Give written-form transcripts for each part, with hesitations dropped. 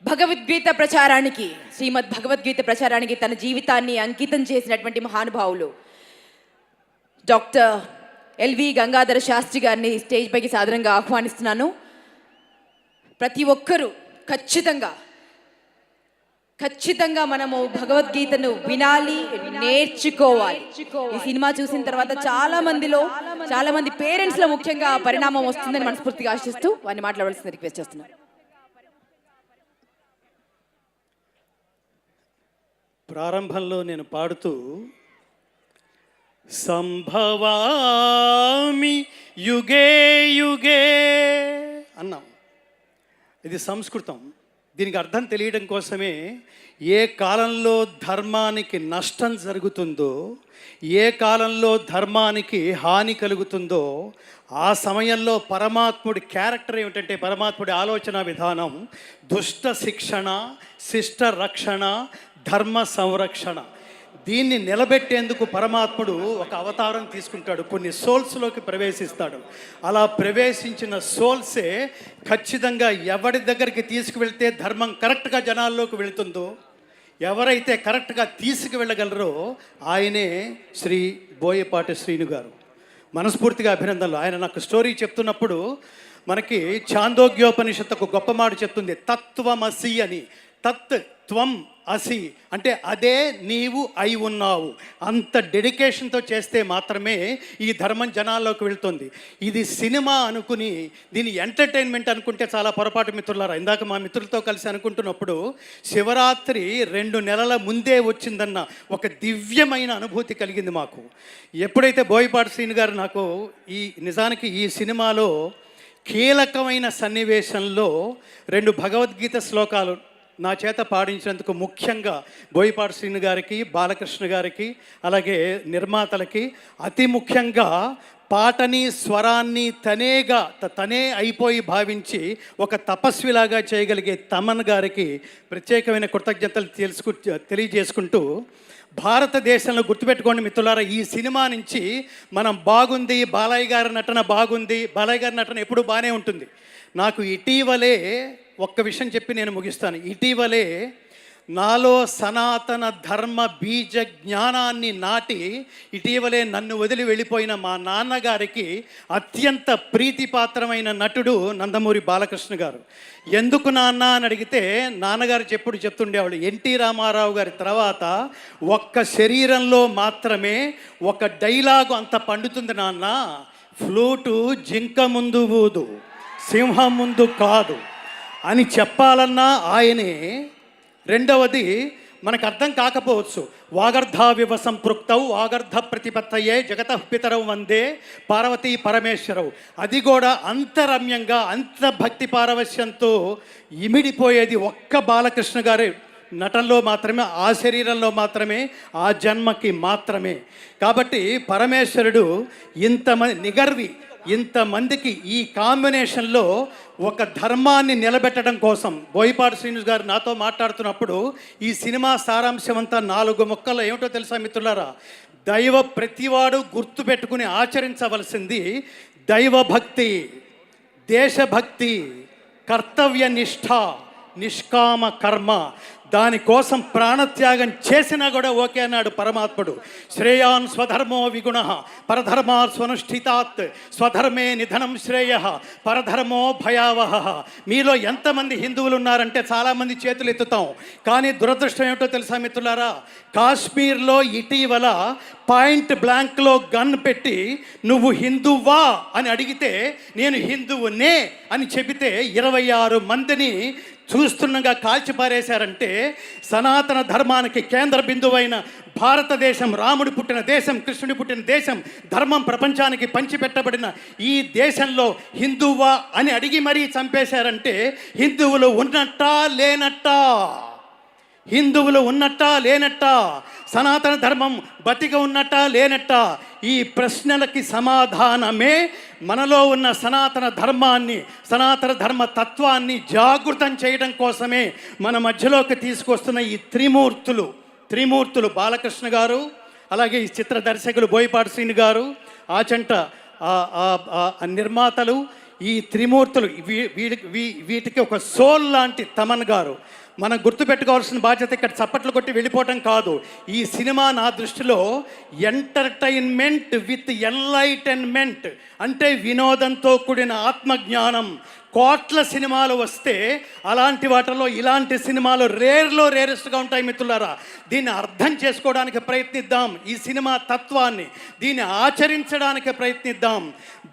భగవద్గీత ప్రచారానికి, శ్రీమద్ భగవద్గీత ప్రచారానికి తన జీవితాన్ని అంకితం చేసినటువంటి మహానుభావులు డాక్టర్ ఎల్వి గంగాధర శాస్త్రి గారిని స్టేజ్ పైకి సాదరంగా ఆహ్వానిస్తున్నాను. ప్రతి ఒక్కరూ ఖచ్చితంగా మనము భగవద్గీతను వినాలి, నేర్చుకోవాలి. ఈ సినిమా చూసిన తర్వాత చాలా మంది పేరెంట్స్ లో ముఖ్యంగా పరిణామం వస్తుందని మనస్ఫూర్తిగా ఆశిస్తూ వారిని మాట్లాడవలసింది రిక్వెస్ట్ చేస్తున్నాను. ప్రారంభంలో నేను పాడుతూ సంభవామి యుగే యుగే అన్నాం. ఇది సంస్కృతం. దీనికి అర్థం తెలియడం కోసమే ఏ కాలంలో ధర్మానికి నష్టం జరుగుతుందో, ఏ కాలంలో ధర్మానికి హాని కలుగుతుందో ఆ సమయంలో పరమాత్ముడి క్యారెక్టర్ ఏమిటంటే, పరమాత్ముడి ఆలోచన విధానం దుష్ట శిక్షణ, శిష్ట రక్షణ, ధర్మ సంరక్షణ. దీన్ని నిలబెట్టేందుకు పరమాత్ముడు ఒక అవతారం తీసుకుంటాడు, కొన్ని సోల్స్లోకి ప్రవేశిస్తాడు. అలా ప్రవేశించిన సోల్సే ఖచ్చితంగా ఎవరి దగ్గరికి తీసుకువెళ్తే ధర్మం కరెక్ట్గా జనాల్లోకి వెళుతుందో, ఎవరైతే కరెక్ట్గా తీసుకువెళ్ళగలరో ఆయనే శ్రీ బోయపాటి శ్రీను గారు. మనస్ఫూర్తిగా అభినందనలు. ఆయన నాకు స్టోరీ చెప్తున్నప్పుడు మనకి ఛాందోగ్యోపనిషత్తు ఒక గొప్ప మాట చెప్తుంది, తత్వమసి అని. తత్ త్వం అసి అంటే అదే నీవు అయి ఉన్నావు. అంత డెడికేషన్తో చేస్తే మాత్రమే ఈ ధర్మం జనాల్లోకి వెళ్తుంది. ఇది సినిమా అనుకుని దీన్ని ఎంటర్టైన్మెంట్ అనుకుంటే చాలా పొరపాటు మిత్రులారా. ఇందాక మా మిత్రులతో కలిసి అనుకుంటున్నప్పుడు శివరాత్రి 2 నెలల ముందే వచ్చిందన్న ఒక దివ్యమైన అనుభూతి కలిగింది మాకు. ఎప్పుడైతే బోయపాటి శ్రీను గారు నాకు నిజానికి ఈ సినిమాలో కీలకమైన సన్నివేశంలో 2 భగవద్గీత శ్లోకాలు నా చేత పాడించినందుకు ముఖ్యంగా బోయపాటి శ్రీను గారికి, బాలకృష్ణ గారికి, అలాగే నిర్మాతలకి, అతి ముఖ్యంగా పాటని స్వరాన్ని తనే అయిపోయి భావించి ఒక తపస్విలాగా చేయగలిగే తమన్ గారికి ప్రత్యేకమైన కృతజ్ఞతలు తెలియజేసుకుంటూ, భారతదేశంలో గుర్తుపెట్టుకోండి మిత్రులారా, ఈ సినిమా నుంచి మనం బాగుంది, బాలయ్య గారి నటన బాగుంది, బాలయ్య గారి నటన ఎప్పుడు బాగానే ఉంటుంది. నాకు ఇటీవలే ఒక్క విషయం చెప్పి నేను ముగిస్తాను. ఇటీవలే నాలో సనాతన ధర్మ బీజ జ్ఞానాన్ని నాటి ఇటీవలే నన్ను వదిలి వెళ్ళిపోయిన మా నాన్నగారికి అత్యంత ప్రీతిపాత్రమైన నటుడు నందమూరి బాలకృష్ణ గారు. ఎందుకు నాన్న అని అడిగితే నాన్నగారు చెప్తుండేవాళ్ళు, ఎన్టీ రామారావు గారి తర్వాత ఒక్క శరీరంలో మాత్రమే ఒక డైలాగు అంత పండుతుంది నాన్న, ఫ్లూటు జింక ముందు ఊదు, సింహం ముందు కాదు అని చెప్పాలన్నా ఆయనే. రెండవది మనకు అర్థం కాకపోవచ్చు, వాగర్ధావివ సంపృక్తౌ వాగర్ధ ప్రతిపత్తయే జగతః పితరౌ వందే పార్వతీ పరమేశ్వరవు. అది కూడా అంతరమ్యంగా అంత భక్తి పారవశ్యంతో ఇమిడిపోయేది ఒక్క బాలకృష్ణ గారి నటనలో మాత్రమే, ఆ శరీరంలో మాత్రమే, ఆ జన్మకి మాత్రమే. కాబట్టి పరమేశ్వరుడు ఇంతమందికి ఈ కాంబినేషన్లో ఒక ధర్మాన్ని నిలబెట్టడం కోసం బోయపాటి శ్రీను గారు నాతో మాట్లాడుతున్నప్పుడు ఈ సినిమా సారాంశం అంతా 4 ముక్కల్లో ఏమిటో తెలుసా మిత్రులారా? ప్రతివాడు గుర్తుపెట్టుకుని ఆచరించవలసింది దైవభక్తి, దేశభక్తి, కర్తవ్య నిష్ఠ, నిష్కామ కర్మ. దానికోసం ప్రాణత్యాగం చేసినా కూడా ఓకే అన్నాడు పరమాత్ముడు. శ్రేయాన్ స్వధర్మో విగుణ పరధర్మా స్వనుష్ఠితాత్ స్వధర్మే నిధనం శ్రేయ పరధర్మో భయావహ. మీలో ఎంతమంది హిందువులు ఉన్నారంటే చాలామంది చేతులు ఎత్తుతాం. కానీ దురదృష్టం ఏమిటో తెలుసా మిత్రులారా? కాశ్మీర్లో ఇటీవల పాయింట్ బ్లాంక్లో గన్ పెట్టి నువ్వు హిందువా అని అడిగితే నేను హిందువునే అని చెబితే 26 మందిని చూస్తుండగా కాల్చిపారేశారంటే సనాతన ధర్మానికి కేంద్ర బిందువైన భారతదేశం, రాముడు పుట్టిన దేశం, కృష్ణుడి పుట్టిన దేశం, ధర్మం ప్రపంచానికి పంచిపెట్టబడిన ఈ దేశంలో హిందువా అని అడిగి మరీ చంపేశారంటే హిందువులు ఉన్నట్టా లేనట్టా? హిందువులు ఉన్నట్టా లేనట్టా? సనాతన ధర్మం బతిక ఉన్నట్టా లేనట్టా? ఈ ప్రశ్నలకి సమాధానమే మనలో ఉన్న సనాతన ధర్మాన్ని, సనాతన ధర్మ తత్వాన్ని జాగృతం చేయడం కోసమే మన మధ్యలోకి తీసుకొస్తున్న ఈ త్రిమూర్తులు బాలకృష్ణ గారు, అలాగే ఈ చిత్ర దర్శకులు బోయపాటి శ్రీను గారు, ఆచంట నిర్మాతలు, ఈ త్రిమూర్తులు వీటికి ఒక సోల్ లాంటి తమన్ గారు. మనం గుర్తుపెట్టుకోవాల్సిన బాధ్యత ఇక్కడ చప్పట్లు కొట్టి వెళ్ళిపోవటం కాదు. ఈ సినిమా నా దృష్టిలో ఎంటర్టైన్మెంట్ విత్ ఎన్లైటన్మెంట్, అంటే వినోదంతో కూడిన ఆత్మజ్ఞానం. కోట్ల సినిమాలు వస్తే అలాంటి వాటిలో ఇలాంటి సినిమాలు రేరెస్ట్గా ఉంటాయి మిత్రులారా. దీన్ని అర్థం చేసుకోవడానికి ప్రయత్నిద్దాం, ఈ సినిమా తత్వాన్ని దీన్ని ఆచరించడానికి ప్రయత్నిద్దాం.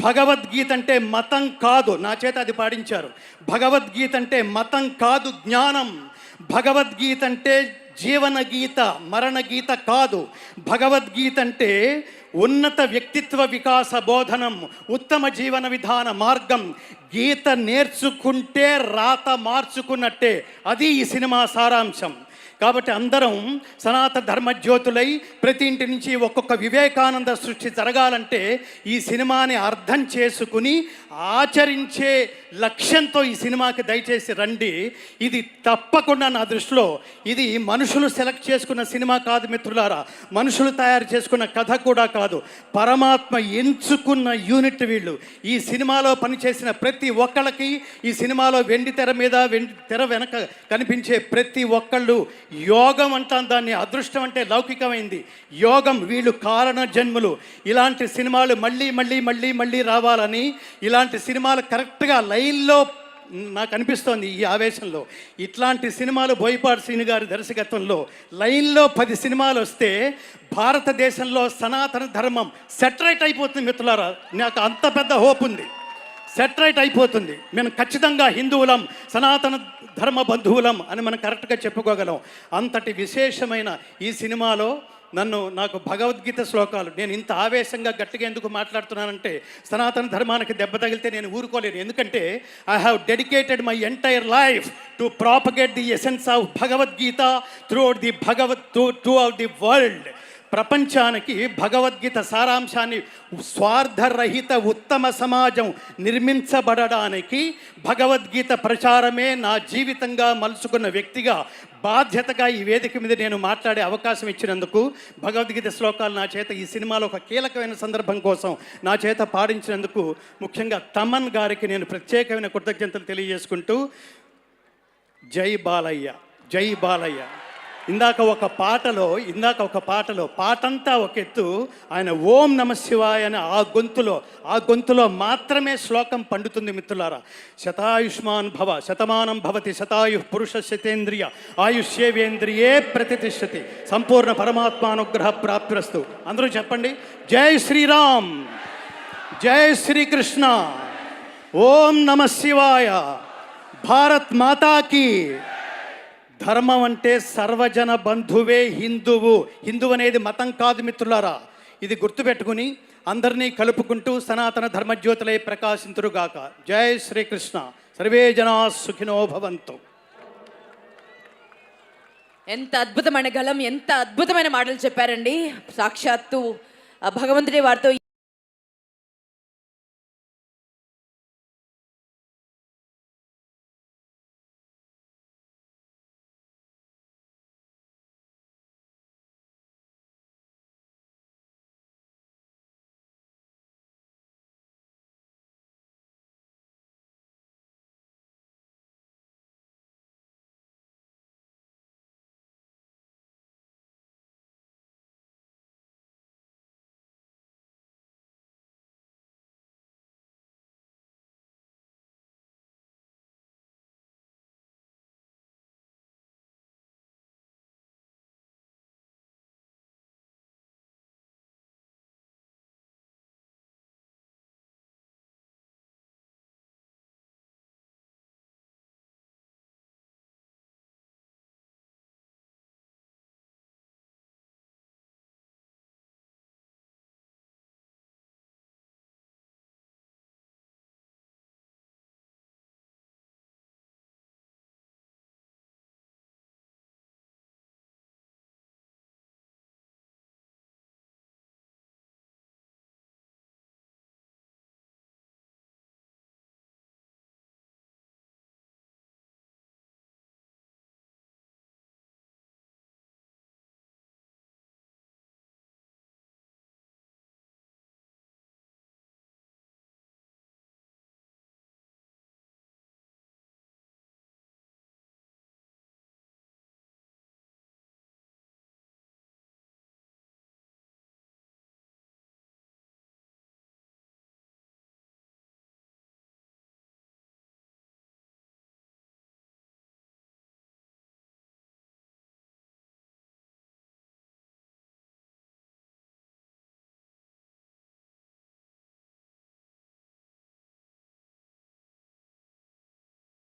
భగవద్గీత అంటే మతం కాదు, నా చేత అది పాడించారు. భగవద్గీత అంటే మతం కాదు, జ్ఞానం. భగవద్గీత అంటే జీవన గీత, మరణ గీత కాదు. భగవద్గీత అంటే ఉన్నత వ్యక్తిత్వ వికాస బోధనం, ఉత్తమ జీవన విధాన మార్గం. గీత నేర్చుకుంటే రాత మార్చుకున్నట్టే. అది ఈ సినిమా సారాంశం. కాబట్టి అందరం సనాతన ధర్మజ్యోతులై ప్రతి ఇంటి నుంచి ఒక్కొక్క వివేకానంద సృష్టి జరగాలంటే ఈ సినిమాని అర్థం చేసుకుని ఆచరించే లక్ష్యంతో ఈ సినిమాకి దయచేసి రండి. ఇది తప్పకుండా నా దృష్టిలో ఇది మనుషులు సెలెక్ట్ చేసుకున్న సినిమా కాదు మిత్రులారా, మనుషులు తయారు చేసుకున్న కథ కూడా కాదు, పరమాత్మ ఎంచుకున్న యూనిట్ వీళ్ళు. ఈ సినిమాలో పనిచేసిన ప్రతి ఒక్కళ్ళకి, ఈ సినిమాలో వెండి తెర మీద తెర వెనక కనిపించే ప్రతి ఒక్కళ్ళు యోగం అంటాం దాన్ని. అదృష్టం అంటే లౌకికమైంది, యోగం. వీళ్ళు కారణ జన్ములు. ఇలాంటి సినిమాలు మళ్ళీ మళ్ళీ మళ్ళీ మళ్ళీ రావాలని, ఇలాంటి సినిమాలు కరెక్ట్గా లైన్లో నాకు అనిపిస్తోంది ఈ ఆవేశంలో. ఇట్లాంటి సినిమాలు బోయపాటి శ్రీను గారి దర్శకత్వంలో లైన్లో 10 సినిమాలు వస్తే భారతదేశంలో సనాతన ధర్మం సెటరైట్ అయిపోతుంది మిత్రులారా. నాకు అంత పెద్ద హోప్ ఉంది, సెటరైట్ అయిపోతుంది. మేము ఖచ్చితంగా హిందువులం, సనాతన ధర్మ బంధువులం అని మనం కరెక్ట్గా చెప్పుకోగలం. అంతటి విశేషమైన ఈ సినిమాలో నాకు భగవద్గీత శ్లోకాలు, నేను ఇంత ఆవేశంగా గట్టిగా ఎందుకు మాట్లాడుతున్నానంటే సనాతన ధర్మానికి దెబ్బ తగిలితే నేను ఊరుకోలేను. ఎందుకంటే I have dedicated my entire life to propagate the essence of Bhagavad Gita through out the world. ప్రపంచానికి భగవద్గీత సారాంశాన్ని, స్వార్థరహిత ఉత్తమ సమాజం నిర్మించబడడానికి భగవద్గీత ప్రచారమే నా జీవితంగా మలుచుకున్న వ్యక్తిగా బాధ్యతగా ఈ వేదిక మీద నేను మాట్లాడే అవకాశం ఇచ్చినందుకు, భగవద్గీత శ్లోకాలు నా చేత ఈ సినిమాలో ఒక కీలకమైన సందర్భం కోసం నా చేత పాడించినందుకు ముఖ్యంగా తమన్ గారికి నేను ప్రత్యేకమైన కృతజ్ఞతలు తెలియజేసుకుంటూ, జై బాలయ్య, జై బాలయ్య. ఇందాక ఒక పాటలో పాటంతా ఒక ఎత్తు, ఆయన ఓం నమ శివాయ అని ఆ గొంతులో మాత్రమే శ్లోకం పండుతుంది మిత్రులారా. శతాయుష్మాన్ భవ, శతమానం భవతి, శతాయు పురుష శతేంద్రియ ఆయుష్యేవేంద్రియే ప్రతిష్టతి, సంపూర్ణ పరమాత్మానుగ్రహ ప్రాప్తిరస్తు. అందరూ చెప్పండి, జై శ్రీరామ్, జై శ్రీకృష్ణ, ఓం నమ శివాయ, భారత్ మాతాకి. ధర్మం అంటే సర్వజన బంధువే హిందువు. హిందువు అనేది మతం కాదు మిత్రులారా. ఇది గుర్తుపెట్టుకుని అందరినీ కలుపుకుంటూ సనాతన ధర్మజ్యోతులై ప్రకాశింతురుగాక. జై శ్రీకృష్ణ. సర్వే జనా సుఖినో భవంతు. ఎంత అద్భుతమైన గళం, ఎంత అద్భుతమైన మాటలు చెప్పారండి. సాక్షాత్తు భగవంతుడి వారితో